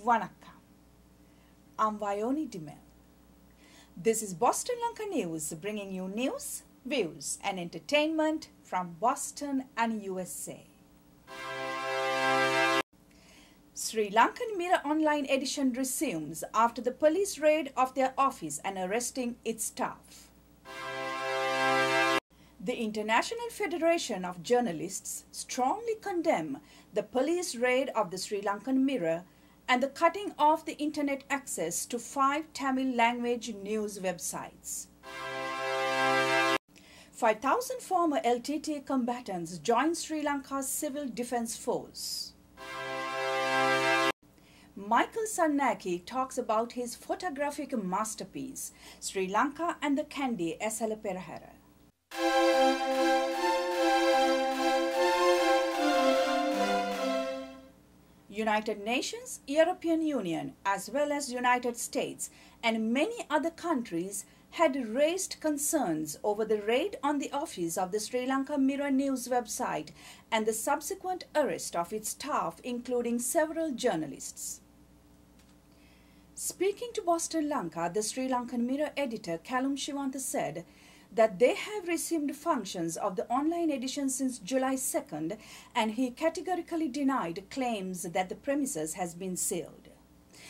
Vanakkam. I'm Vayoni Dimel. This is Boston Lanka News, bringing you news, views and entertainment from Boston and USA. Sri Lankan Mirror online edition resumes after the police raid of their office and arresting its staff. The International Federation of Journalists strongly condemn the police raid of the Sri Lankan Mirror and the cutting off the internet access to 5 Tamil language news websites. 5,000 former LTTE combatants joined Sri Lanka's Civil Defence Force. Michael Sarnacki talks about his photographic masterpiece, Sri Lanka and the Kandy Esala Perahera. United Nations, European Union, as well as United States and many other countries had raised concerns over the raid on the office of the Sri Lanka Mirror news website and the subsequent arrest of its staff, including several journalists. Speaking to Boston Lanka, the Sri Lankan Mirror editor Kalum Shivantha said that they have resumed functions of the online edition since July 2nd, and he categorically denied claims that the premises has been sealed.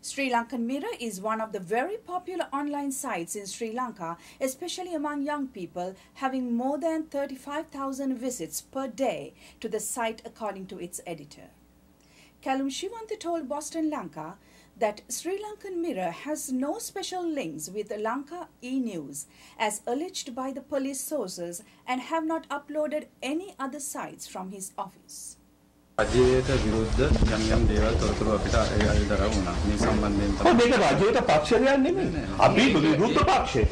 Sri Lankan Mirror is one of the very popular online sites in Sri Lanka, especially among young people, having more than 35,000 visits per day to the site, according to its editor. Kalum Shivantha told Boston Lanka that Sri Lankan Mirror has no special links with Lanka e-news, as alleged by the police sources, and have not uploaded any other sites from his office. රජයට විරුද්ධ යම් දේවල් තොරතුරු අපිට අයදර වුණා. මේ සම්බන්ධයෙන් තමයි. මේක රජයට පක්ෂයක් නෙමෙයි. අපි විරුද්ධ පක්ෂය.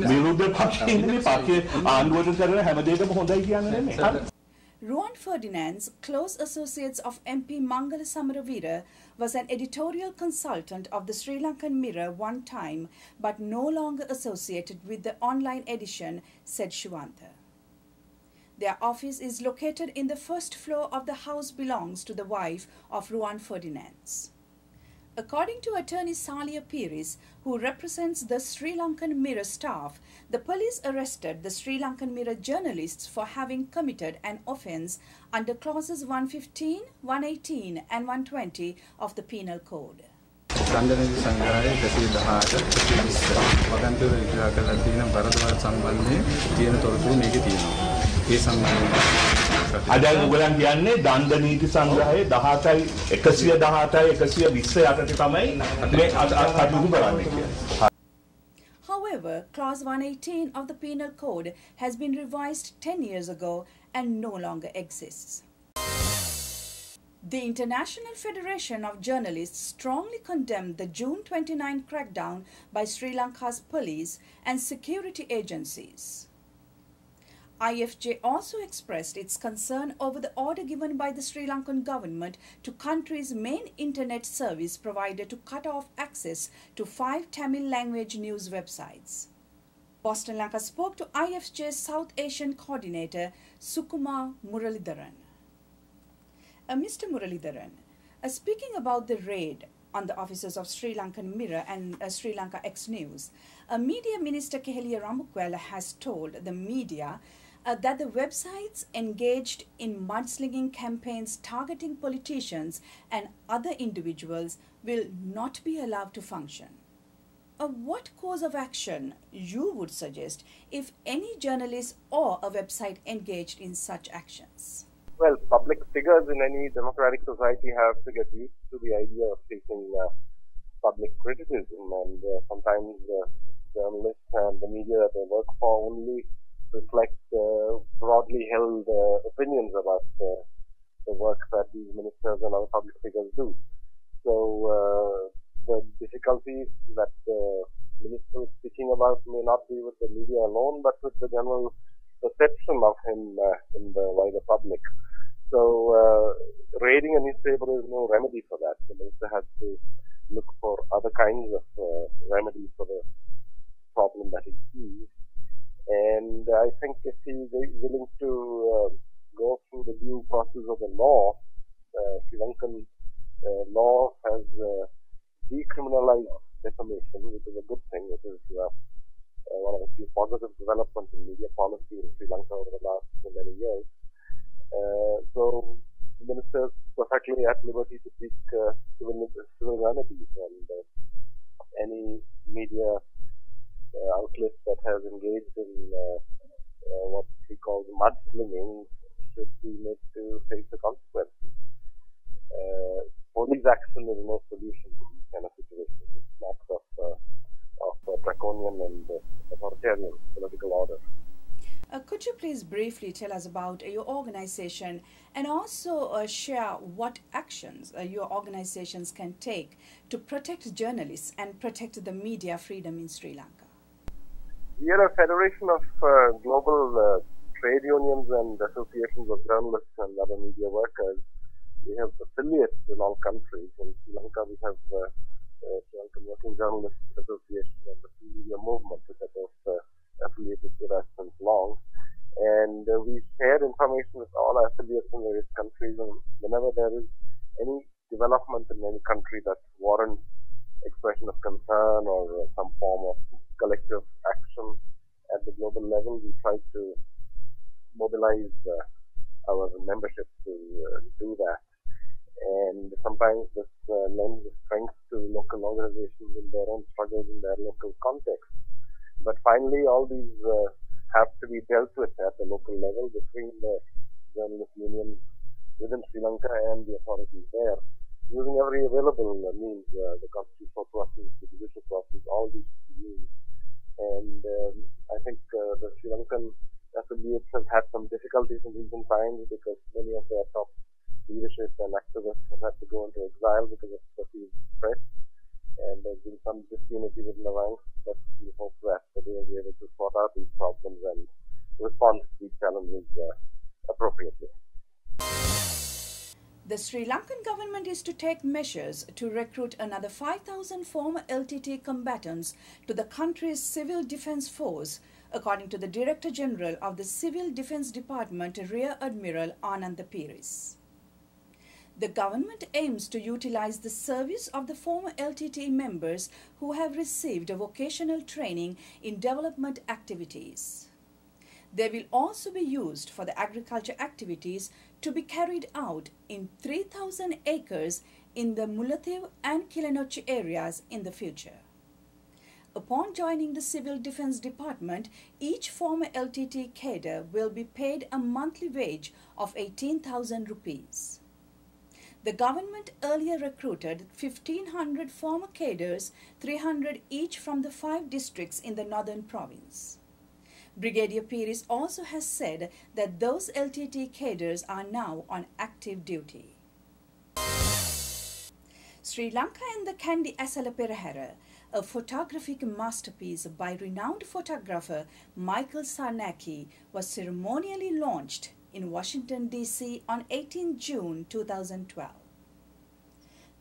විරුද්ධ පක්ෂය නෙමෙයි පක්ෂය ආණ්ඩුවට කරන හැම දෙයකම හොඳයි කියන්නේ නෙමෙයි. Ruan Ferdinand's close associates of MP Mangala Samaravira was an editorial consultant of the Sri Lankan Mirror one time, but no longer associated with the online edition, said Shivantha. Their office is located in the first floor of the house belongs to the wife of Ruan Ferdinand's. According to attorney Salaya Piris, who represents the Sri Lankan Mirror staff, the police arrested the Sri Lankan Mirror journalists for having committed an offence under clauses 115, 118 and 120 of the Penal Code. සංගණක සංග්‍රහයේ 218 වගන්තුර ඉදිරියට කරලා තියෙන බරදවල් සම්බන්ධයෙන් තියෙන තොරතුරු මේකේ තියෙනවා. ඒ සම්බන්ධයෙන් අද ඔයගොල්ලන් කියන්නේ දණ්ඩ නීති සංග්‍රහයේ 17යි 117යි 120 යටතේ තමයි මේ කටයුතු කරන්නේ කියන්නේ. However, clause 118 of the Penal Code has been revised 10 years ago and no longer exists. The International Federation of Journalists strongly condemned the June 29 crackdown by Sri Lanka's police and security agencies. IFJ also expressed its concern over the order given by the Sri Lankan government to country's main internet service provider to cut off access to 5 Tamil language news websites. Boston Lanka spoke to IFJ's South Asian coordinator Sukumar Muralidharan. Mr. Muralidharan, speaking about the raid on the offices of Sri Lankan Mirror and Sri Lanka X News, Media Minister Keheliya Ramukwala has told the media that the websites engaged in mudslinging campaigns targeting politicians and other individuals will not be allowed to function. What course of action you would suggest if any journalist or a website engaged in such actions? Well, public figures in any democratic society have to get used to the idea of facing public criticism, and sometimes journalists and the media that they work for only reflect broadly held opinions about the work that these ministers and other public figures do. So the difficulties that the minister is speaking about may not be with the media alone, but with the general perception of him in the wider public. So raiding a newspaper is no remedy for that. The minister has to look for other kinds of remedies for the problem that he sees. And I think if he is willing to go through the due process of the law, Sri Lankan law has decriminalize defamation, which is a good thing. It is one of the few positive developments in media policy in Sri Lanka over the last many years. So the minister is perfectly at liberty to seek civil remedies, and any media outlet that has engaged in what he calls mudslinging should be made to face the consequences. Police action is no solution to these kind of situations. It's acts of draconian and authoritarian political order. Could you please briefly tell us about your organization and also share what actions your organizations can take to protect journalists and protect the media freedom in Sri Lanka? We are a federation of global trade unions and associations of journalists and other media workers. We have affiliates in all countries. In Sri Lanka, we have Sri Lankan Working Journalists Association and the Free Media Movement, which are both affiliated with us since long. And we share information with all our affiliates in various countries. And whenever there is any development in any country that warrants expression of concern or some form of collective action at the global level, we try to mobilize our membership to do that. And sometimes this lends strength to local organizations in their own struggles in their local context. But finally, all these have to be dealt with at the local level between the journalist unions within Sri Lanka and the authorities there, using every available means, the constitutional process, the judicial process, all these to be used. And I think the Sri Lankan affiliates have had some difficulties in recent times because many of their top leadership and activists have had to go into exile because of perceived threats, and there's been some disunity within the ranks, but we hope that they will be able to sort out these problems and respond to these challenges appropriately. The Sri Lankan government is to take measures to recruit another 5,000 former LTTE combatants to the country's civil defense force, according to the Director General of the Civil Defense Department, Rear Admiral Ananda Piris. The government aims to utilize the service of the former LTTE members who have received a vocational training in development activities. They will also be used for the agriculture activities to be carried out in 3,000 acres in the Mullaitivu and Kilinochchi areas in the future. Upon joining the Civil Defense Department, each former LTTE cadre will be paid a monthly wage of 18,000 rupees. The government earlier recruited 1,500 former cadres, 300 each from the 5 districts in the northern province. Brigadier Piris also has said that those LTTE cadres are now on active duty. Sri Lanka and the Kandy Esala Perahera, a photographic masterpiece by renowned photographer Michael Sarnacki, was ceremonially launched in Washington, D.C. on 18 June 2012.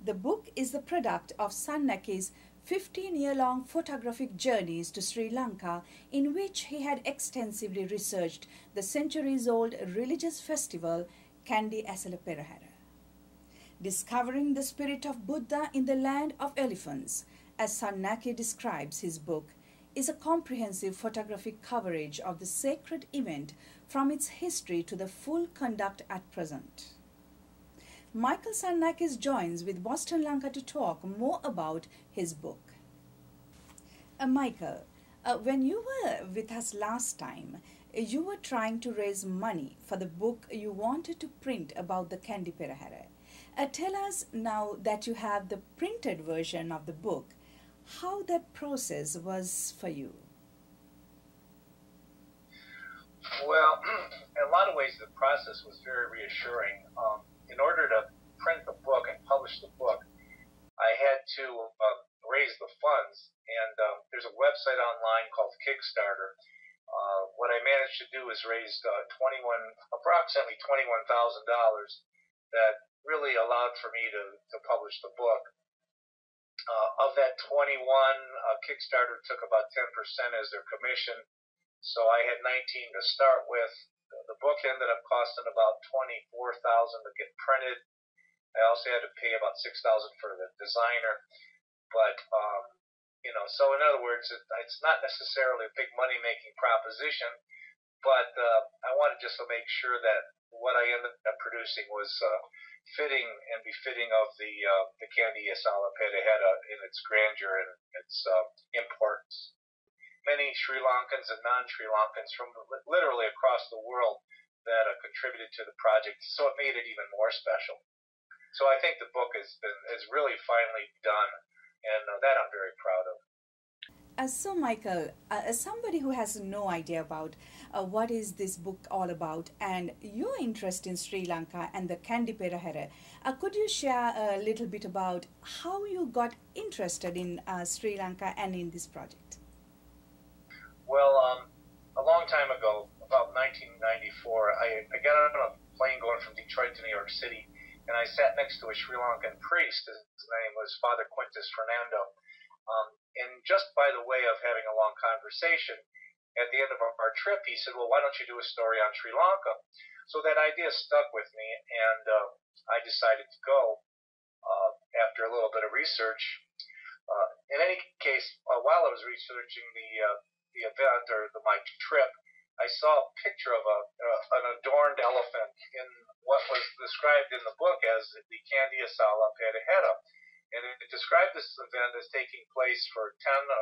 The book is the product of Sarnacki's 15-year-long photographic journeys to Sri Lanka, in which he had extensively researched the centuries-old religious festival Kandy Esala Perahera. Discovering the spirit of Buddha in the land of elephants, as Sarnacki describes his book, is a comprehensive photographic coverage of the sacred event from its history to the full conduct at present. Michael Sarnacki joins with Boston Lanka to talk more about his book. Michael, when you were with us last time, you were trying to raise money for the book you wanted to print about the Kandy Perahera. Tell us now that you have the printed version of the book, how that process was for you. Well, in a lot of ways, the process was very reassuring. In order to print the book and publish the book, I had to raise the funds, and there's a website online called Kickstarter. What I managed to do is raise approximately $21,000 that really allowed for me to publish the book. Of that 21, Kickstarter took about 10% as their commission, so I had 19 to start with. The book ended up costing about $24,000 to get printed. I also had to pay about $6,000 for the designer. But so in other words, it's not necessarily a big money-making proposition, but I wanted just to make sure that what I ended up producing was fitting and befitting of the Kandy Esala Perahera in its grandeur and its importance. Many Sri Lankans and non-Sri Lankans from literally across the world that contributed to the project, so it made it even more special. So I think the book is really finally done, and that I'm very proud of. So, Michael, as somebody who has no idea about what is this book all about and your interest in Sri Lanka and the Kandy Perahera, could you share a little bit about how you got interested in Sri Lanka and in this project? Well, a long time ago, about 1994, I got on a plane going from Detroit to New York City, and I sat next to a Sri Lankan priest. His name was Father Quintus Fernando. And just by the way of having a long conversation, at the end of our trip, he said, well, why don't you do a story on Sri Lanka? So that idea stuck with me, and I decided to go after a little bit of research. In any case, while I was researching the event or my trip, I saw a picture of an adorned elephant in what was described in the book as the Kandy Esala Perahera. And it described this event as taking place for 10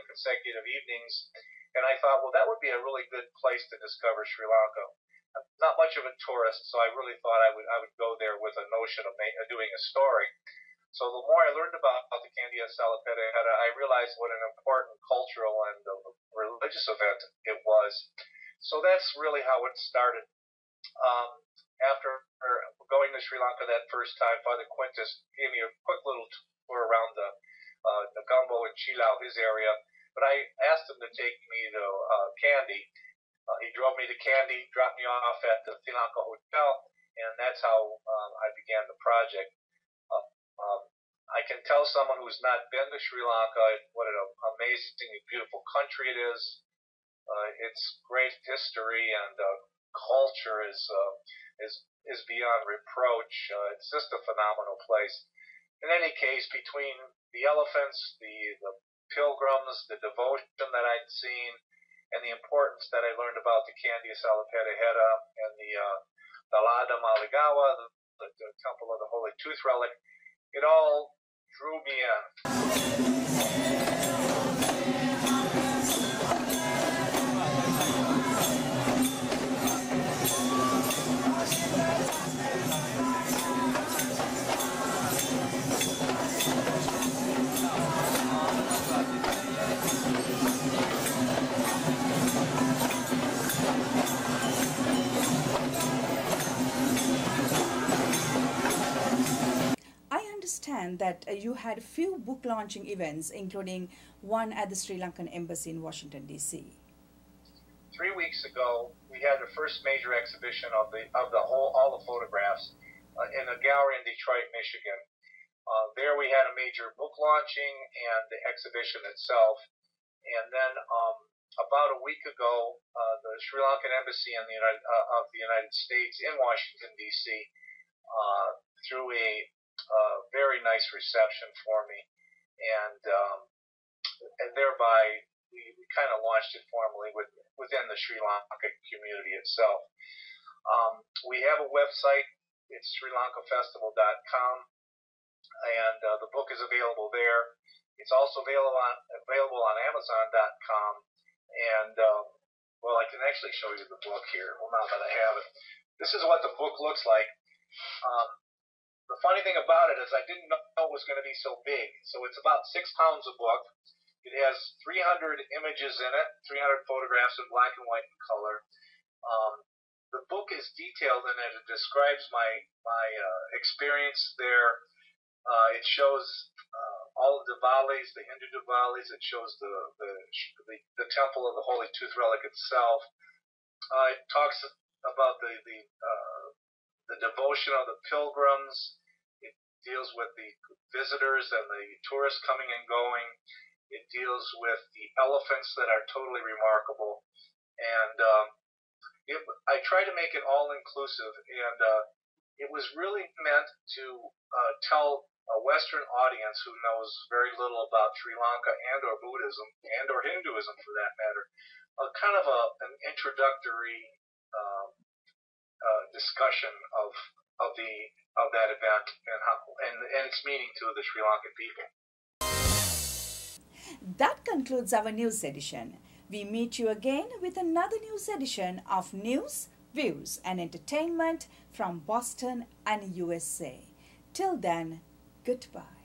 consecutive evenings. And I thought, well, that would be a really good place to discover Sri Lanka. I'm not much of a tourist, so I really thought I would go there with a notion of doing a story. So the more I learned about the Kandy Esala Perahera, I realized what an important cultural and religious event it was. So that's really how it started. After going to Sri Lanka that first time, Father Quintus gave me a quick little tour around the Negombo and Chilau, his area. But I asked him to take me to Kandy. He drove me to Kandy, dropped me off at the Lanka Hotel, and that's how I began the project. I can tell someone who's not been to Sri Lanka what an amazingly beautiful country it is. Its great history and culture is beyond reproach. It's just a phenomenal place. In any case, between the elephants, the pilgrims, the devotion that I'd seen, and the importance that I learned about the Kandy Esala Perahera and the Lada Maligawa, the Temple of the Holy Tooth Relic, it all drew me in. That you had a few book launching events, including one at the Sri Lankan Embassy in Washington, D.C. 3 weeks ago, we had the first major exhibition of all the photographs in a gallery in Detroit, Michigan. There we had a major book launching and the exhibition itself. And then about a week ago, the Sri Lankan Embassy of the United States in Washington, D.C. Threw a very nice reception for me, and thereby we kind of launched it formally within the Sri Lanka community itself. We have a website. It's SriLankaFestival.com, and the book is available there. It's also available on Amazon.com, and well, I can actually show you the book here. Well, now that I have it, this is what the book looks like. The funny thing about it is I didn't know it was going to be so big. So it's about 6 pounds a book. It has 300 images in it, 300 photographs in black and white and color. The book is detailed in it. It describes my experience there. It shows all of the Diwalis, the Hindu Diwalis. It shows the Temple of the Holy Tooth Relic itself. It talks about the devotion of the pilgrims. It deals with the visitors and the tourists coming and going. It deals with the elephants that are totally remarkable. And I try to make it all inclusive. And it was really meant to tell a Western audience who knows very little about Sri Lanka and or Buddhism and or Hinduism for that matter, kind of an introductory discussion of that event and its meaning to the Sri Lankan people. That concludes our news edition. We meet you again with another news edition of News, Views and Entertainment from Boston and USA. Till then, goodbye.